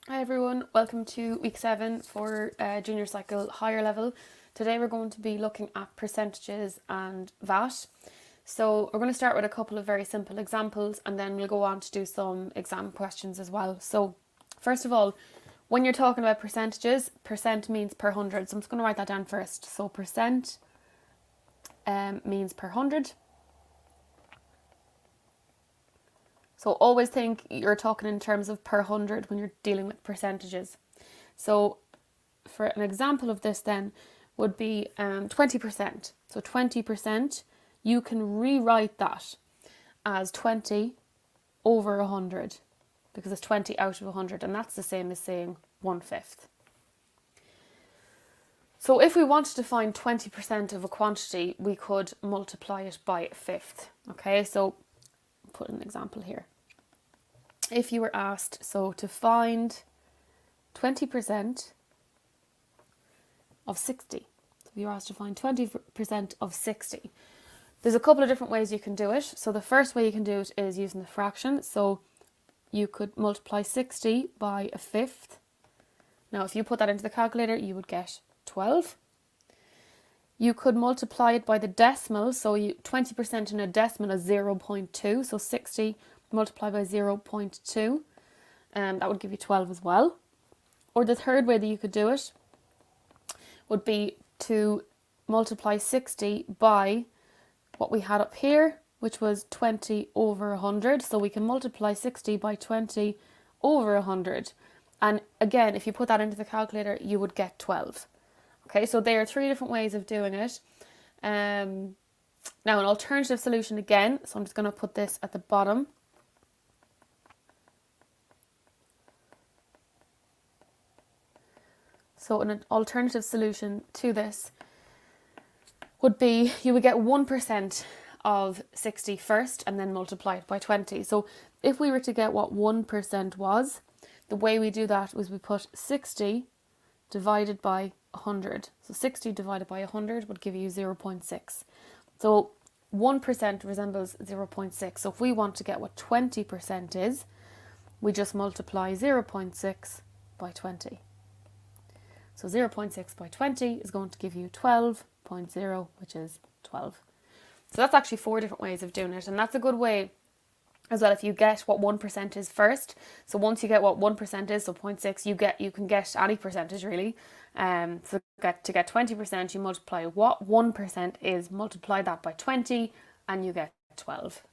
Hi everyone, welcome to week 7 for junior cycle higher level. Today we're going to be looking at percentages and VAT. So we're going to start with a couple of very simple examples and then we'll go on to do some exam questions as well. So first of all, when you're talking about percentages, percent means per 100. So I'm just going to write that down first. So percent means per 100. So always think you're talking in terms of per 100 when you're dealing with percentages. So for an example of this then would be 20%. So 20%, you can rewrite that as 20 over 100 because it's 20 out of 100 and that's the same as saying 1/5. So if we wanted to find 20% of a quantity, we could multiply it by a fifth. Okay, so put an example here. If you were asked, so to find 20% of 60. So if you were asked to find 20% of 60. There's a couple of different ways you can do it. So the first way you can do it is using the fraction. So you could multiply 60 by a fifth. Now if you put that into the calculator, you would get 12. You could multiply it by the decimal. So 20% in a decimal is 0.2. So 60 multiplied by 0.2. That would give you 12 as well. Or the third way that you could do it would be to multiply 60 by what we had up here, which was 20 over 100. So we can multiply 60 by 20 over 100. And again, if you put that into the calculator, you would get 12. Okay, so there are 3 different ways of doing it. Now an alternative solution again, so I'm just going to put this at the bottom. So an alternative solution to this would be you would get 1% of 60 first and then multiply it by 20. So if we were to get what 1% was, the way we do that was we put 60 divided by 100. So 60 divided by 100 would give you 0.6. So 1% resembles 0.6. So if we want to get what 20% is, we just multiply 0.6 by 20. So 0.6 by 20 is going to give you 12.0, which is 12. So that's actually 4 different ways of doing it. And that's a good way as well if you get what 1% is first. So once you get what 1% is, so 0.6, you can get any percentage really. So to get 20%, you multiply what 1% is, multiply that by 20, and you get 12.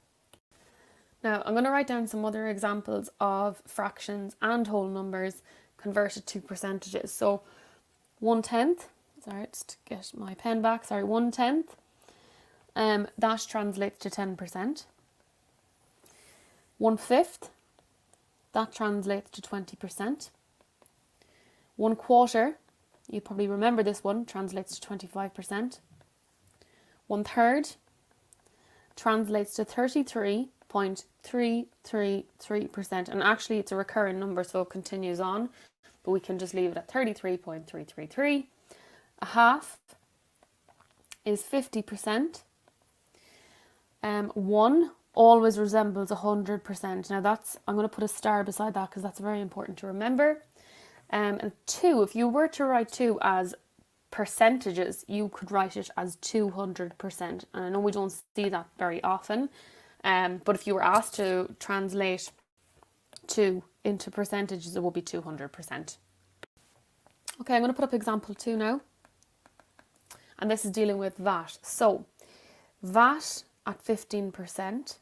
Now I'm going to write down some other examples of fractions and whole numbers converted to percentages. So 1/10, sorry, just get my pen back, 1/10, that translates to 10%. 1/5, that translates to 20%. 1/4, you probably remember this one, translates to 25%. 1/3 translates to 33.333%, and actually it's a recurring number, so it continues on, but we can just leave it at 33.333. A half is 50%. 1 always resembles 100%. Now I'm going to put a star beside that because that's very important to remember. And 2, if you were to write 2 as percentages, you could write it as 200%. And I know we don't see that very often, but if you were asked to translate 2 into percentages, it would be 200%. Okay, I'm going to put up example 2 now. And this is dealing with VAT. So, VAT at 15%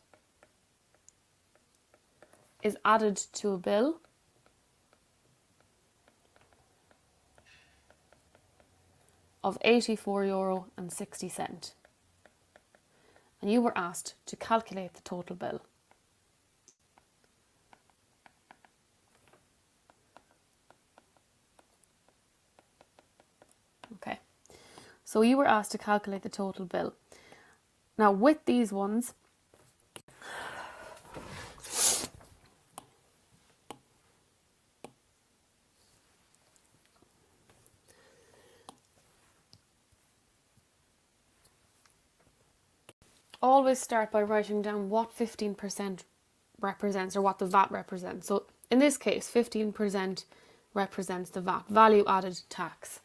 is added to a bill of €84.60. And you were asked to calculate the total bill. Okay, so you were asked to calculate the total bill. Now with these ones, always start by writing down what 15% represents or what the VAT represents. So in this case, 15% represents the VAT, value added tax.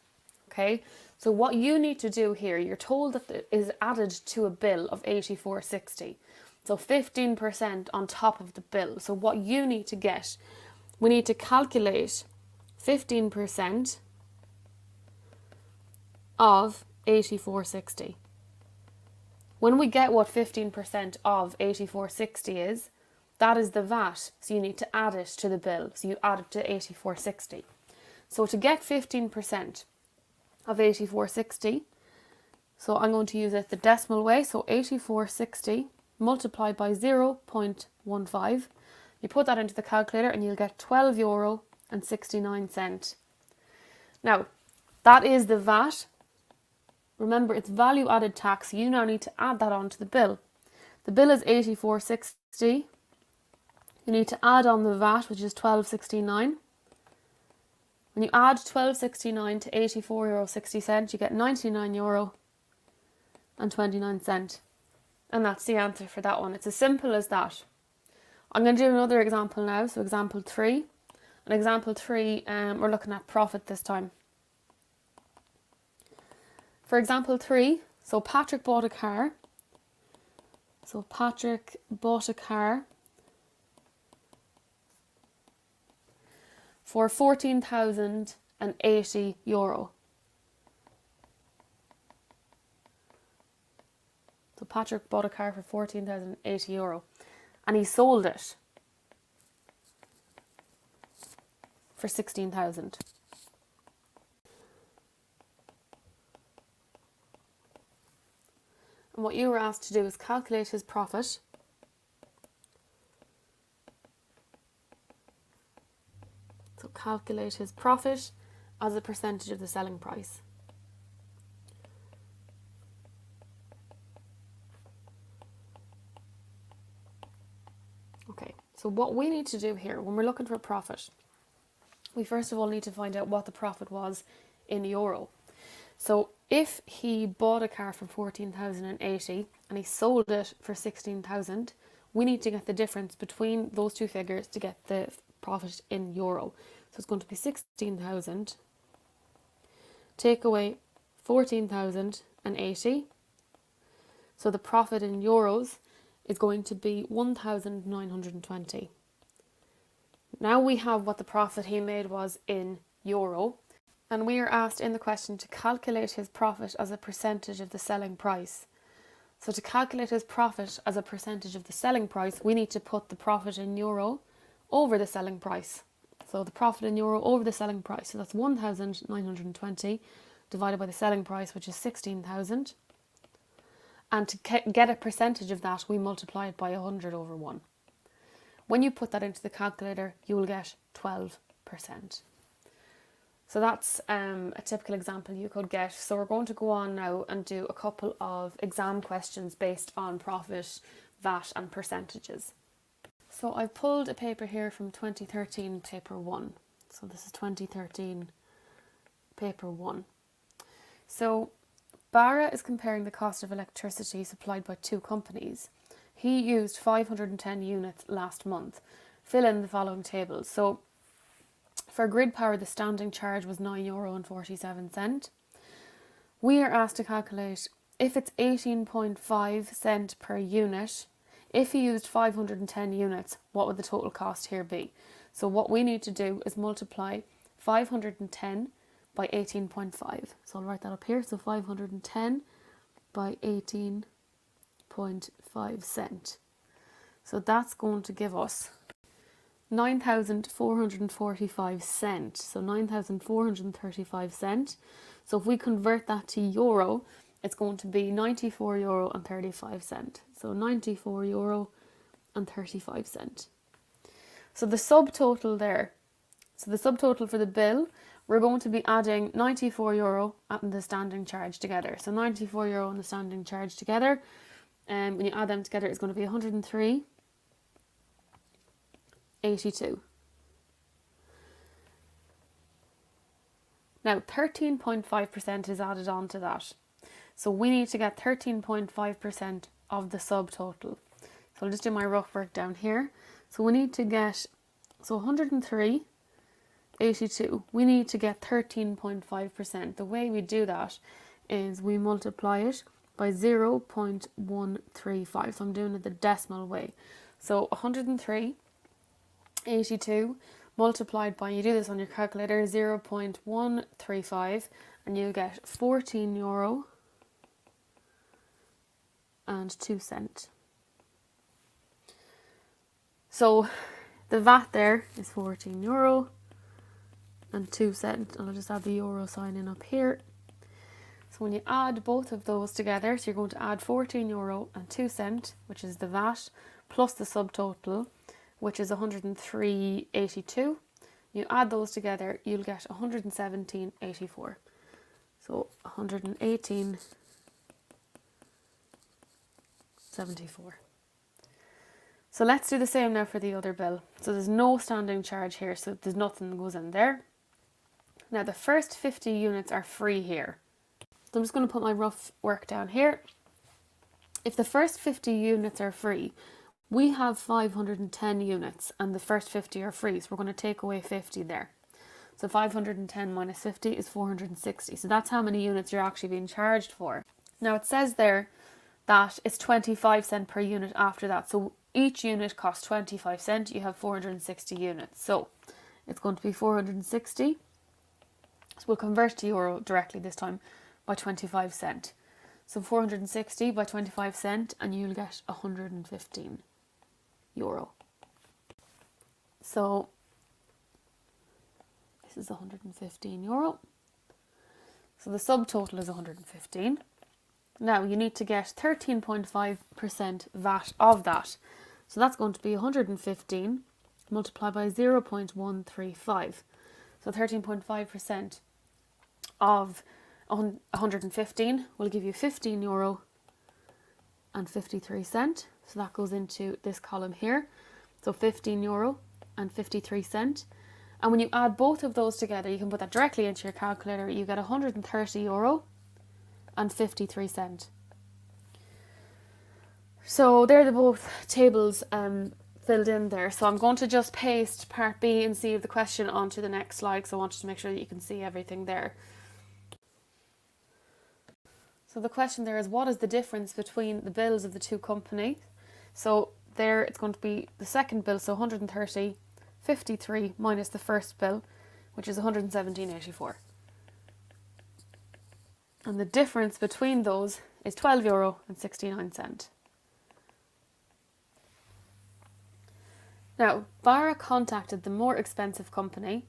Okay, so what you need to do here, you're told that it is added to a bill of 84.60. So 15% on top of the bill. So what you need to get, we need to calculate 15% of 84.60. When we get what 15% of 84.60 is, that is the VAT. So you need to add it to the bill. So you add it to 84.60. So to get 15% of 84.60, so I'm going to use it the decimal way. So 84.60 multiplied by 0.15. You put that into the calculator and you'll get €12.69. Now, that is the VAT. Remember, it's value added tax. You now need to add that onto the bill. The bill is 84.60. You need to add on the VAT, which is €12.69. When you add €12.69 to €84.60, you get €99.29. And that's the answer for that one. It's as simple as that. I'm going to do another example now. So example 3. And example 3, we're looking at profit this time. For example 3, so Patrick bought a car. So Patrick bought a car for €14,080. So Patrick bought a car for €14,080 and he sold it for $16,000. And what you were asked to do is calculate his profit So calculate his profit as a percentage of the selling price. Okay, so what we need to do here when we're looking for a profit, we first of all need to find out what the profit was in euro. So if he bought a car for 14,080 and he sold it for 16,000, we need to get the difference between those two figures to get the profit in euro. So it's going to be 16,000 take away 14,080. So the profit in euros is going to be 1,920. Now we have what the profit he made was in euro, and we are asked in the question to calculate his profit as a percentage of the selling price. So to calculate his profit as a percentage of the selling price, we need to put the profit in euro over the selling price. So the profit in euro over the selling price. So that's 1,920 divided by the selling price, which is 16,000. And to get a percentage of that, we multiply it by 100 over 1. When you put that into the calculator, you will get 12%. So that's a typical example you could get. So we're going to go on now and do a couple of exam questions based on profit, VAT and percentages. So I've pulled a paper here from 2013, paper 1. So this is 2013, paper 1. So Barra is comparing the cost of electricity supplied by two companies. He used 510 units last month. Fill in the following tables. So for grid power, the standing charge was €9.47. We are asked to calculate if it's 18.5 cents per unit. If he used 510 units, what would the total cost here be? So what we need to do is multiply 510 by 18.5. So I'll write that up here. So 510 by 18.5 cents. So that's going to give us 9,445 cents. So 9,435 cents. So if we convert that to euro, it's going to be €94.35. So €94.35. So the subtotal there. So the subtotal for the bill, we're going to be adding €94 and the standing charge together. So €94 and the standing charge together. And when you add them together, it's going to be 103.82. Now 13.5% is added on to that. So we need to get 13.5% of the subtotal. So I'll just do my rough work down here. So we need to get, so 103 82. We need to get 13.5%. The way we do that is we multiply it by 0.135. So I'm doing it the decimal way. So 103, 82 multiplied by, you do this on your calculator, 0.135, and you get €14 and 2 cents. So the VAT there is €14 and 2 cents. And I'll just add the euro sign in up here. So when you add both of those together, so you're going to add €14 and 2 cents, which is the VAT, plus the subtotal, which is 103.82. You add those together, you'll get 117.84. So 118.74. So let's do the same now for the other bill. So there's no standing charge here, so there's nothing that goes in there. Now the first 50 units are free here. So I'm just going to put my rough work down here. If the first 50 units are free, we have 510 units and the first 50 are free. So we're going to take away 50 there. So 510 minus 50 is 460. So that's how many units you're actually being charged for. Now it says there that it's 25 cents per unit after that. So each unit costs 25 cents. You have 460 units. So it's going to be 460. So we'll convert to euro directly this time by 25 cents. So 460 by 25 cents and you'll get €115. So this is €115. So the subtotal is 115. Now you need to get 13.5% VAT of that. So that's going to be 115 multiplied by 0.135. So 13.5% of 115 will give you €15 and 53 cents. So that goes into this column here. So €15 and 53 cents. And when you add both of those together, you can put that directly into your calculator. You get €130 and 53 cents. So they're the both tables filled in there. So I'm going to just paste part B and C of the question onto the next slide, because I wanted to make sure that you can see everything there. So the question there is, what is the difference between the bills of the two companies? So there it's going to be the second bill, so 130, 53 minus the first bill, which is 117.84. And the difference between those is €12 and 69 cents. Now, Barra contacted the more expensive company.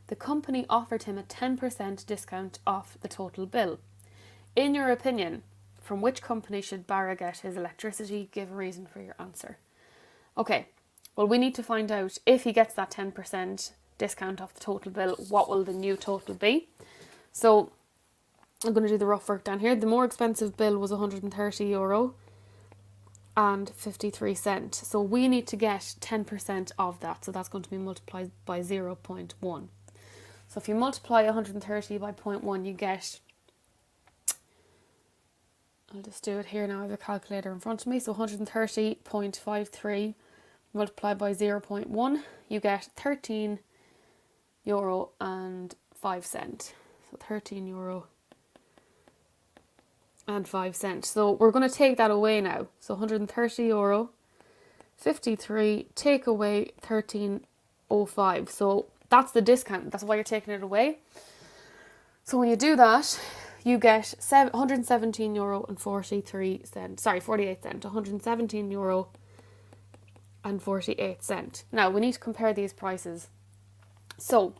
The company offered him a 10% discount off the total bill. In your opinion, from which company should Barra get his electricity? Give a reason for your answer. Okay, well, we need to find out if he gets that 10% discount off the total bill, what will the new total be? So I'm going to do the rough work down here. The more expensive bill was €130 and 53 cents. So we need to get 10% of that. So that's going to be multiplied by 0.1. So if you multiply 130 by 0.1, you get, I'll just do it here now. I have a calculator in front of me. So 130.53 multiplied by 0.1, you get €13 and 5 cents. So €13 and 5 cents. So we're going to take that away now. So €130, 53, take away 13.05. So that's the discount. That's why you're taking it away. So when you do that, you get €117 and 43 cents. Sorry, 48 cents. €117 and 48 cents. Now we need to compare these prices. So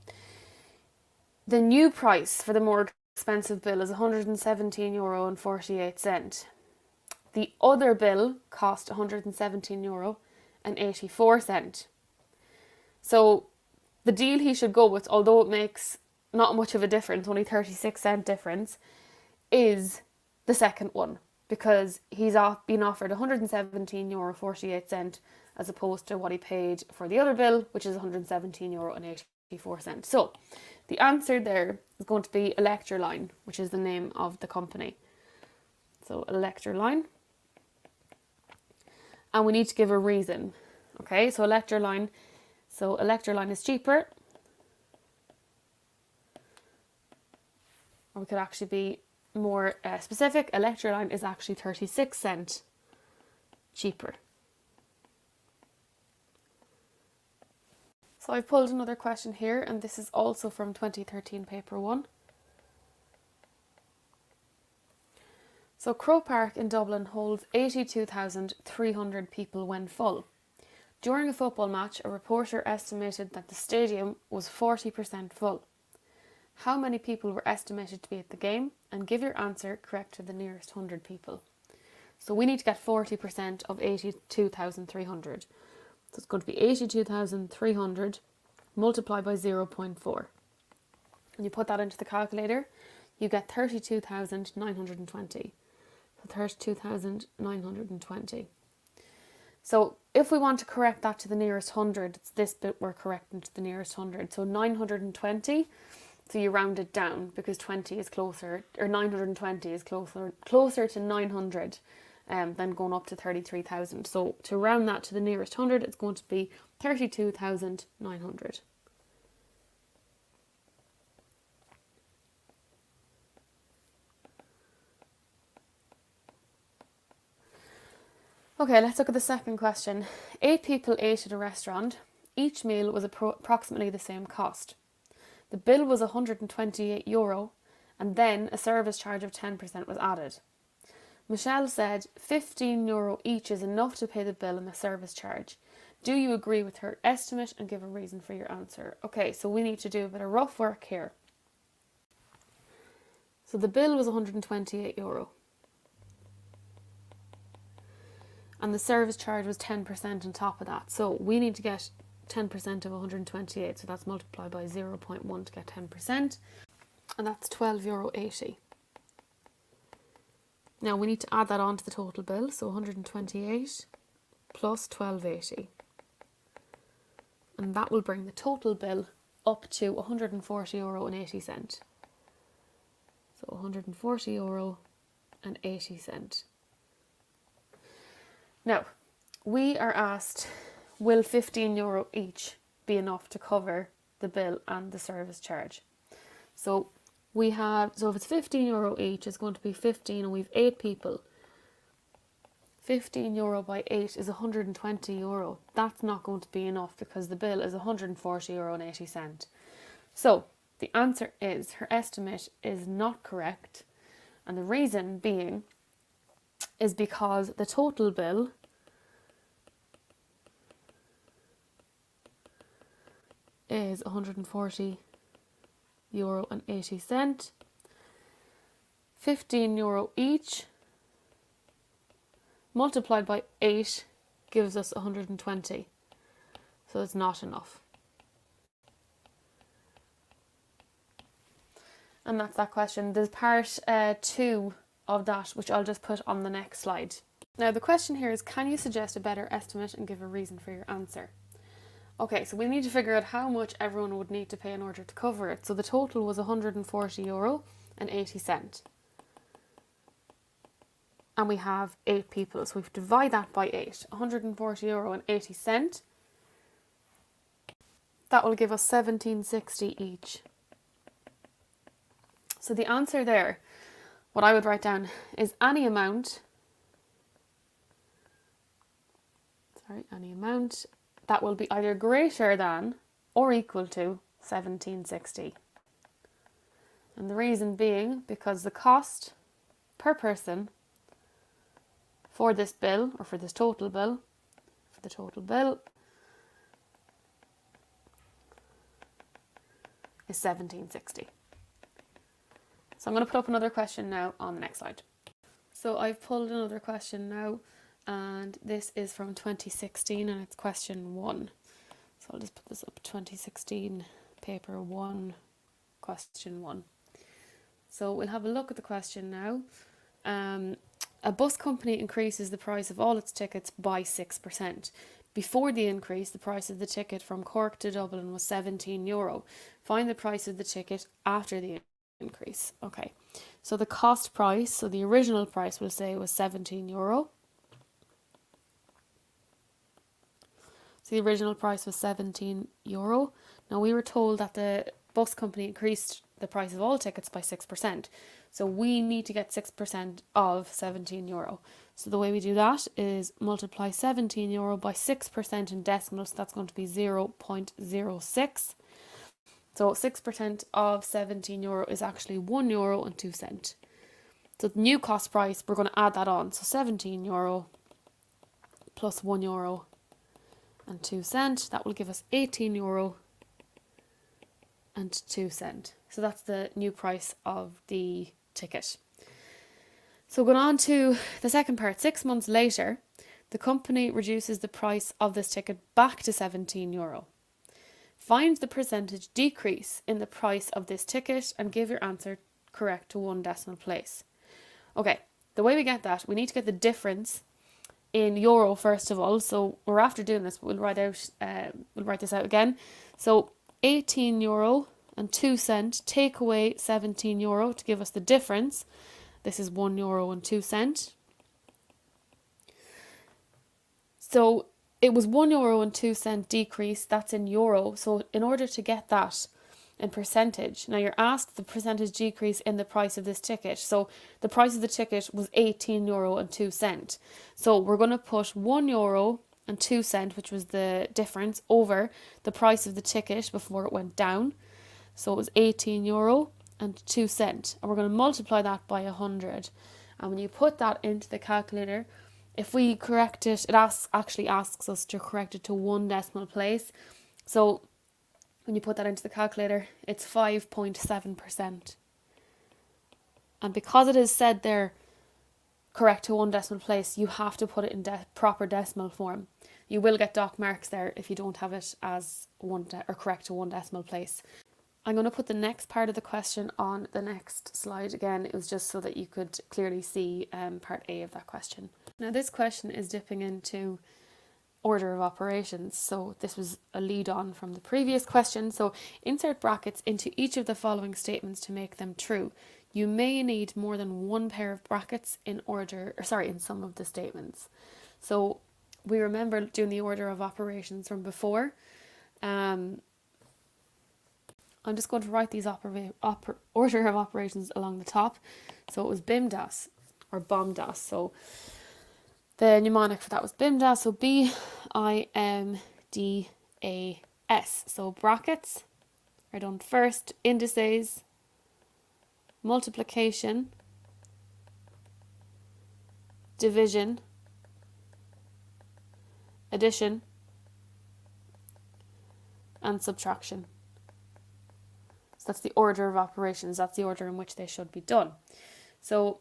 the new price for the more expensive bill is €117 and 48 cents. The other bill cost €117 and 84 cents. So the deal he should go with, although it makes not much of a difference, only 36 cent difference, is the second one, because he's been offered €117 and 48 cents as opposed to what he paid for the other bill, which is €117 and 84 cents. So the answer there is going to be Electroline, which is the name of the company. So Electroline. And we need to give a reason. Okay, so Electroline is cheaper or we could actually be more specific, a lecture line is actually 36 cents cheaper. So I've pulled another question here, and this is also from 2013 paper 1. So Croke Park in Dublin holds 82,300 people when full. During a football match, a reporter estimated that the stadium was 40% full. How many people were estimated to be at the game? And give your answer correct to the nearest 100 people. So we need to get 40% of 82,300. So it's going to be 82,300 multiplied by 0.4. And you put that into the calculator, you get 32,920. So 32,920. So if we want to correct that to the nearest 100, it's this bit we're correcting to the nearest 100. So 920, so you round it down because 20 is closer, or 920 is closer to 900 than going up to 33,000. So to round that to the nearest 100, it's going to be 32,900. Okay, let's look at the second question. 8 people ate at a restaurant. Each meal was approximately the same cost. The bill was €128, and then a service charge of 10% was added. Michelle said €15 each is enough to pay the bill and the service charge. Do you agree with her estimate and give a reason for your answer? Okay, so we need to do a bit of rough work here. So the bill was €128. And the service charge was 10% on top of that. So we need to get 10% of 128. So that's multiplied by 0.1 to get 10%. And that's €12.80. Now we need to add that on to the total bill. So 128 plus €12.80. And that will bring the total bill up to €140.80. So €140.80. Now, we are asked, will €15 each be enough to cover the bill and the service charge? So if it's €15 each, it's going to be 15, and we've 8 people. €15 by 8 is €120. That's not going to be enough because the bill is €140.80. So the answer is, her estimate is not correct. And the reason being is because the total bill is €140.80. €15 each multiplied by 8 gives us 120. So it's not enough. And that's that question. There's part 2 of that, which I'll just put on the next slide. Now the question here is, can you suggest a better estimate and give a reason for your answer? Okay, so we need to figure out how much everyone would need to pay in order to cover it. So the total was €140.80. And we have 8 people, so we have to divide that by 8. €140.80. That will give us €17.60 each. So the answer there, what I would write down is any amount that will be either greater than or equal to €17.60. And the reason being because the cost per person for this bill, or for this total bill, is €17.60. So I'm going to put up another question now on the next slide. So I've pulled another question now, and this is from 2016, and it's question 1. So I'll just put this up, 2016 paper 1, question 1. So we'll have a look at the question now. A bus company increases the price of all its tickets by 6%. Before the increase, the price of the ticket from Cork to Dublin was €17. Find the price of the ticket after the increase. Okay, so the cost price, so the original price we'll say was €17. So the original price was €17. Now we were told that the bus company increased the price of all tickets by 6%. So we need to get 6% of €17. So the way we do that is multiply €17 by 6% in decimals. That's going to be 0.06. So 6% of €17 is actually €1.02. So the new cost price, we're going to add that on. So €17 plus €1.02. That will give us €18.02. So that's the new price of the ticket. So going on to the second part, 6 months later, the company reduces the price of this ticket back to €17. Find the percentage decrease in the price of this ticket and give your answer correct to one decimal place. Okay, the way we get that, we need to get the difference in euro first of all. So we're after doing this, but we'll write this out again. So €18.02, take away €17 to give us the difference. This is €1.02. So it was €1.02 decrease, that's in euro. So in order to get that in percentage, now you're asked the percentage decrease in the price of this ticket. So the price of the ticket was €18.02. So we're going to put €1.02, which was the difference, over the price of the ticket before it went down. So it was €18.02. And we're going to multiply that by 100. And when you put that into the calculator, if we correct it, it actually asks us to correct it to one decimal place. So when you put that into the calculator, it's 5.7%. And because it is said there, correct to one decimal place, you have to put it in proper decimal form. You will get dock marks there if you don't have it as correct to one decimal place. I'm going to put the next part of the question on the next slide. Again, it was just so that you could clearly see part A of that question. Now this question is dipping into order of operations. So this was a lead on from the previous question. So insert brackets into each of the following statements to make them true. You may need more than one pair of brackets in some of the statements. So we remember doing the order of operations from before. I'm just going to write these order of operations along the top. So it was BIMDAS or BOMDAS. So the mnemonic for that was BIMDAS. So BIMDAS. So brackets are done first, indices, multiplication, division, addition, and subtraction. That's the order of operations. That's the order in which they should be done. So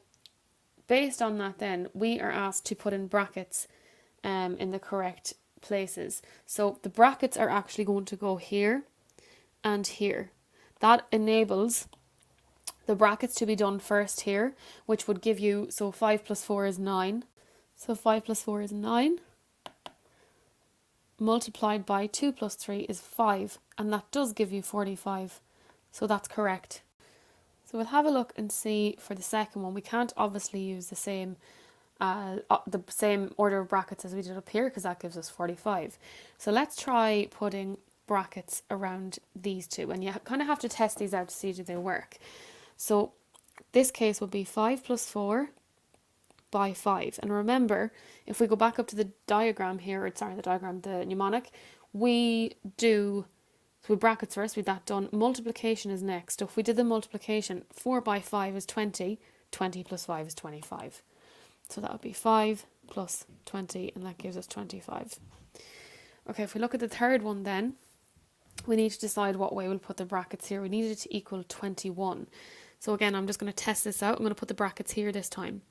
based on that then, we are asked to put in brackets in the correct places. So the brackets are actually going to go here and here. That enables the brackets to be done first here, which would give you, so 5 plus 4 is 9. So 5 plus 4 is 9. Multiplied by 2 plus 3 is 5. And that does give you 45. So that's correct. So we'll have a look and see for the second one. We can't obviously use the same order of brackets as we did up here because that gives us 45. So let's try putting brackets around these two. And you kind of have to test these out to see do they work. So this case would be 5 plus 4 by 5. And remember, if we go back up to the diagram here, the mnemonic, we do... So with brackets first, with that done, multiplication is next. So if we did the multiplication, 4 by 5 is 20, 20 plus 5 is 25. So that would be 5 plus 20, and that gives us 25. Okay, if we look at the third one then, we need to decide what way we'll put the brackets here. We need it to equal 21. So again, I'm just going to test this out. I'm going to put the brackets here this time.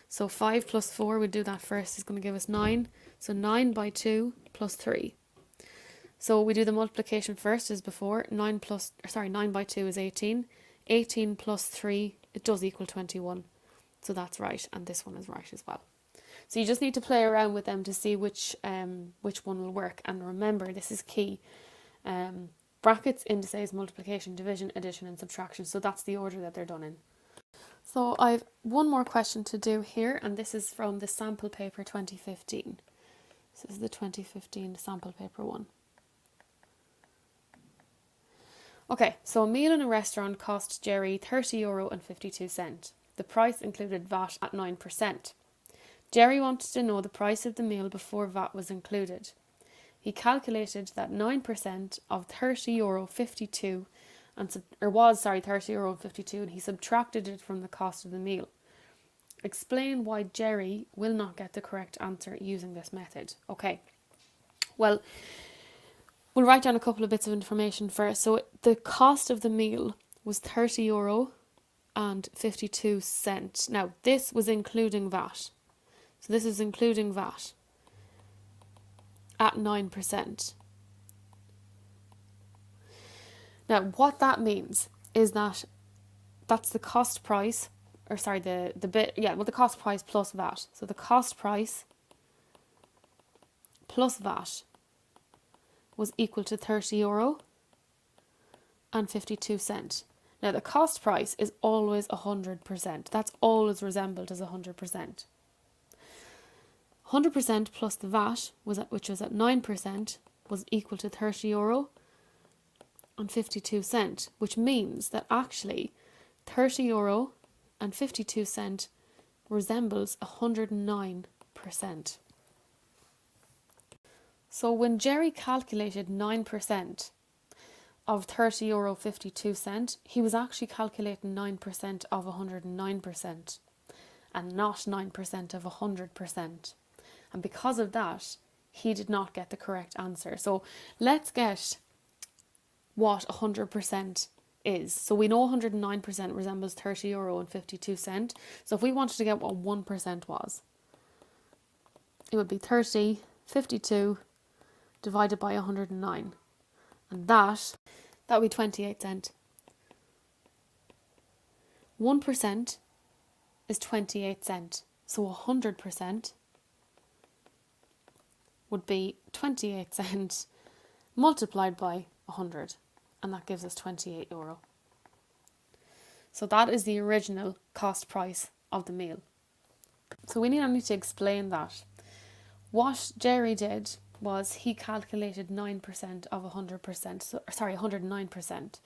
So 5 plus 4, we'll do that first, is going to give us 9. So 9 by 2 plus 3. So we do the multiplication first as before. 9 by 2 is 18. 18 plus 3, it does equal 21. So that's right, and this one is right as well. So you just need to play around with them to see which one will work. And remember, this is key. Brackets, indices, multiplication, division, addition, and subtraction. So that's the order that they're done in. So I've one more question to do here, and this is from the sample paper 2015. This is the 2015 sample paper one. Okay, so a meal in a restaurant cost Jerry €30.52. The price included VAT at 9%. Jerry wanted to know the price of the meal before VAT was included. He calculated that 9% of €30.52 was €30.52, and he subtracted it from the cost of the meal. Explain why Jerry will not get the correct answer using this method. Okay, well, we'll write down a couple of bits of information first. So the cost of the meal was €30.52. Now, this was including VAT. So this is including VAT at 9%. Now, what that means is that that's the cost price, the cost price plus VAT. So the cost price plus VAT was equal to €30.52. Now, the cost price is always 100%. That's always resembled as 100%. 100% plus the VAT, which was at 9%, was equal to €30.52, which means that actually €30.52 resembles 109%. So when Jerry calculated 9% of €30.52, he was actually calculating 9% of 109% and not 9% of 100%. And because of that, he did not get the correct answer. So let's get what 100% is. So we know 109% resembles €30.52. So if we wanted to get what 1% was, it would be 30.52 divided by 109. And that would be 28 cents. 1% is 28 cents. So 100% would be 28 cents multiplied by 100, and that gives us €28. So that is the original cost price of the meal. So we need to explain that. What Jerry did was he calculated 9% of 100%, 109%.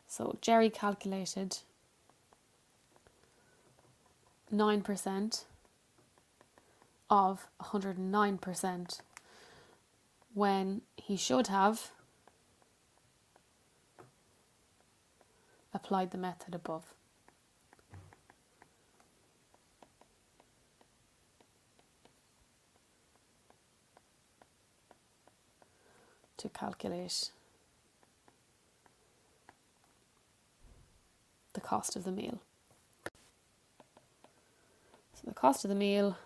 So Jerry calculated 9% of 109% when he should have applied the method above. To calculate the cost of the meal. So the cost of the meal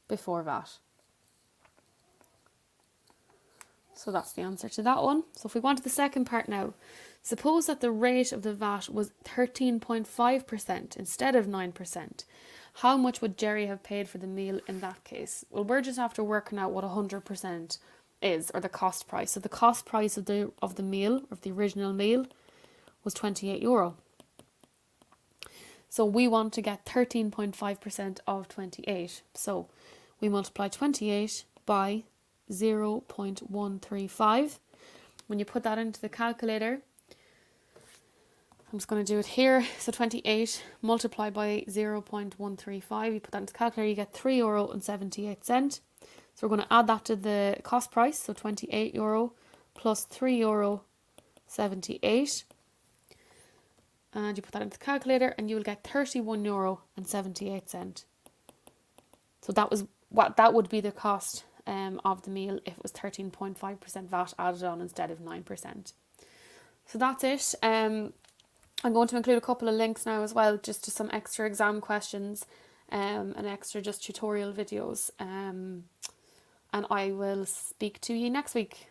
before VAT. So that's the answer to that one. So if we go on to the second part now, suppose that the rate of the VAT was 13.5% instead of 9%. How much would Jerry have paid for the meal in that case? Well, we're just after working out what 100% is, or the cost price. So the cost price of the meal, of the original meal, was €28. So we want to get 13.5% of 28. So we multiply 28 by 0.135. When you put that into the calculator, I'm just going to do it here. So 28 multiplied by 0.135. You put that into the calculator, you get €3.78. So we're going to add that to the cost price. So €28 plus €3.78. And you put that into the calculator and you will get €31.78. So that would be the cost of the meal if it was 13.5% VAT added on instead of 9%. So that's it. I'm going to include a couple of links now as well, just to some extra exam questions and extra just tutorial videos. And I will speak to you next week.